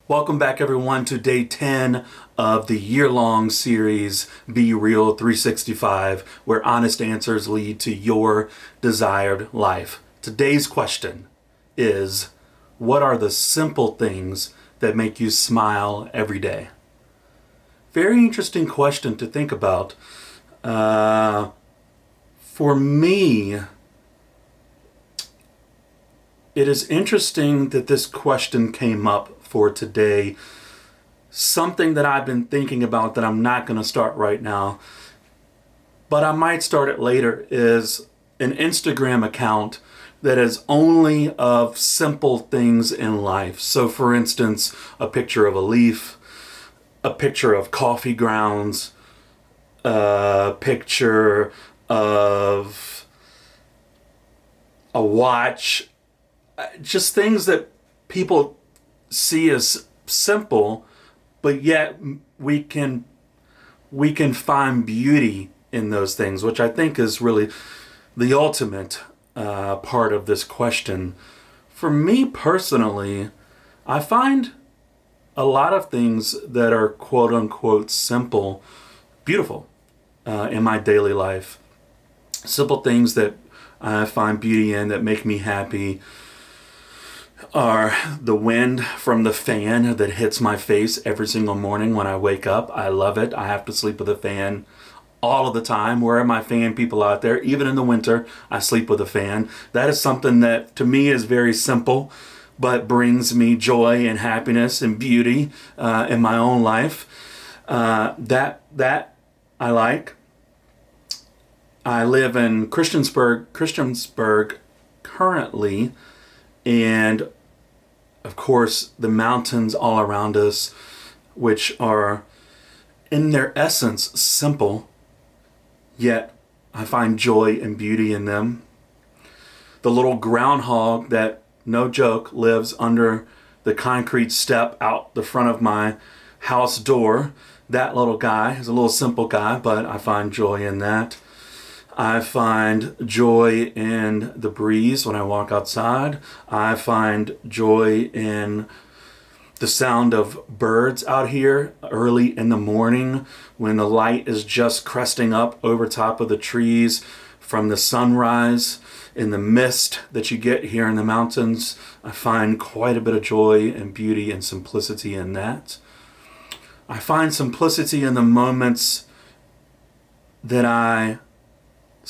Welcome back, everyone, to day 10 of the year-long series BeReel365, where honest answers lead to your desired life. Today's question is, what are the simple things that make you smile every day? Very interesting question to think about. For me, it is interesting that this question came up for today. Something that I've been thinking about that I'm not going to start right now, but I might start it later, is an Instagram account that is only of simple things in life. So for instance, a picture of a leaf, a picture of coffee grounds, a picture of a watch, just things that people see as simple, but yet we can find beauty in those things, which I think is really the ultimate part of this question. For me personally, I find a lot of things that are quote unquote simple beautiful in my daily life. Simple things that I find beauty in, that make me happy, are the wind from the fan that hits my face every single morning when I wake up. I love it. I have to sleep with a fan all of the time. Where are my fan people out there? Even in the winter, I sleep with a fan. That is something that to me is very simple, but brings me joy and happiness and beauty in my own life. That I like. I live in Christiansburg currently, and of course the mountains all around us, which are in their essence simple, yet I find joy and beauty in them. The little groundhog that, no joke, lives under the concrete step out the front of my house door, that little guy is a little simple guy, but I find joy in that. I find joy in the breeze when I walk outside. I find joy in the sound of birds out here early in the morning when the light is just cresting up over top of the trees from the sunrise. In the mist that you get here in the mountains, I find quite a bit of joy and beauty and simplicity in that. I find simplicity in the moments that I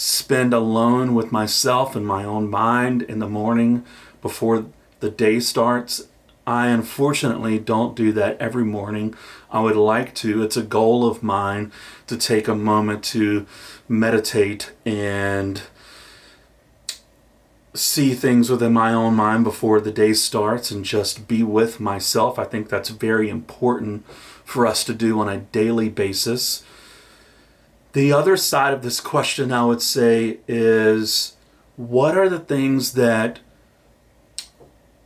spend alone with myself and my own mind in the morning before the day starts. I unfortunately don't do that every morning. I would like to. It's a goal of mine to take a moment to meditate and see things within my own mind before the day starts and just be with myself. I think that's very important for us to do on a daily basis. The other side of this question, I would say, is what are the things that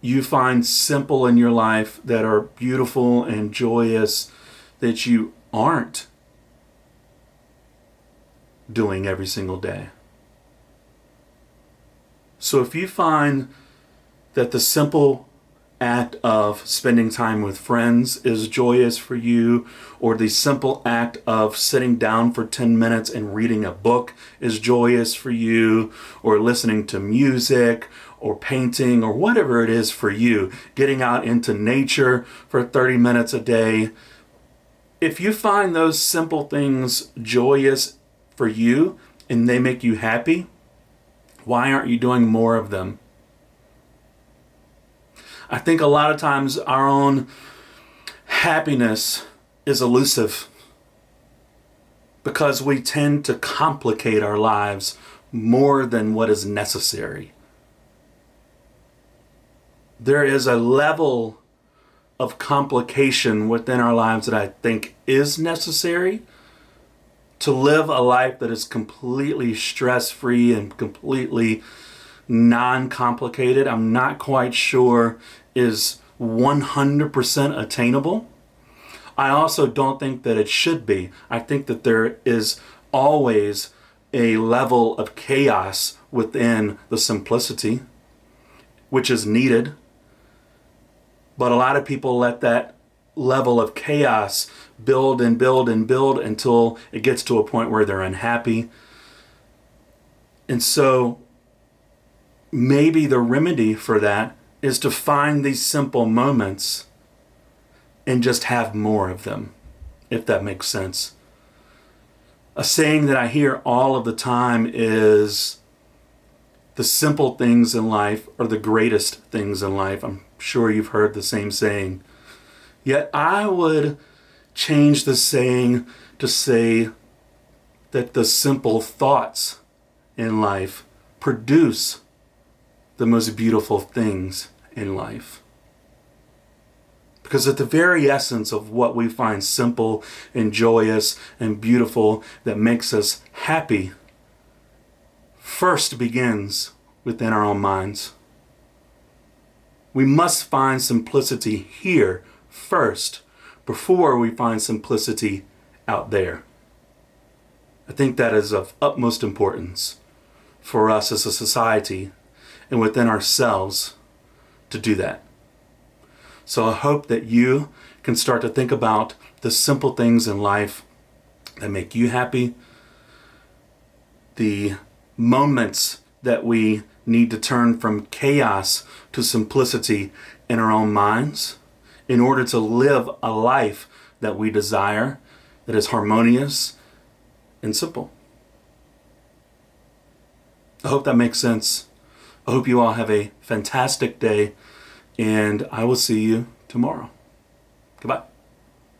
you find simple in your life that are beautiful and joyous that you aren't doing every single day? So if you find that the simple act of spending time with friends is joyous for you, or the simple act of sitting down for 10 minutes and reading a book is joyous for you, or listening to music or painting or whatever it is for you, getting out into nature for 30 minutes a day, if you find those simple things joyous for you and they make you happy, why aren't you doing more of them? I think a lot of times our own happiness is elusive because we tend to complicate our lives more than what is necessary. There is a level of complication within our lives that I think is necessary to live a life that is completely stress-free and completely non-complicated. I'm not quite sure is 100% attainable. I also don't think that it should be. I think that there is always a level of chaos within the simplicity, which is needed. But a lot of people let that level of chaos build and build and build until it gets to a point where they're unhappy. And so maybe the remedy for that is to find these simple moments and just have more of them, if that makes sense. A saying that I hear all of the time is, the simple things in life are the greatest things in life. I'm sure you've heard the same saying. Yet I would change the saying to say that the simple thoughts in life produce the most beautiful things in life. Because at the very essence of what we find simple and joyous and beautiful that makes us happy first begins within our own minds. We must find simplicity here first before we find simplicity out there. I think that is of utmost importance for us as a society and within ourselves to do that. So I hope that you can start to think about the simple things in life that make you happy, the moments that we need to turn from chaos to simplicity in our own minds in order to live a life that we desire, that is harmonious and simple. I hope that makes sense. I hope you all have a fantastic day, and I will see you tomorrow. Goodbye.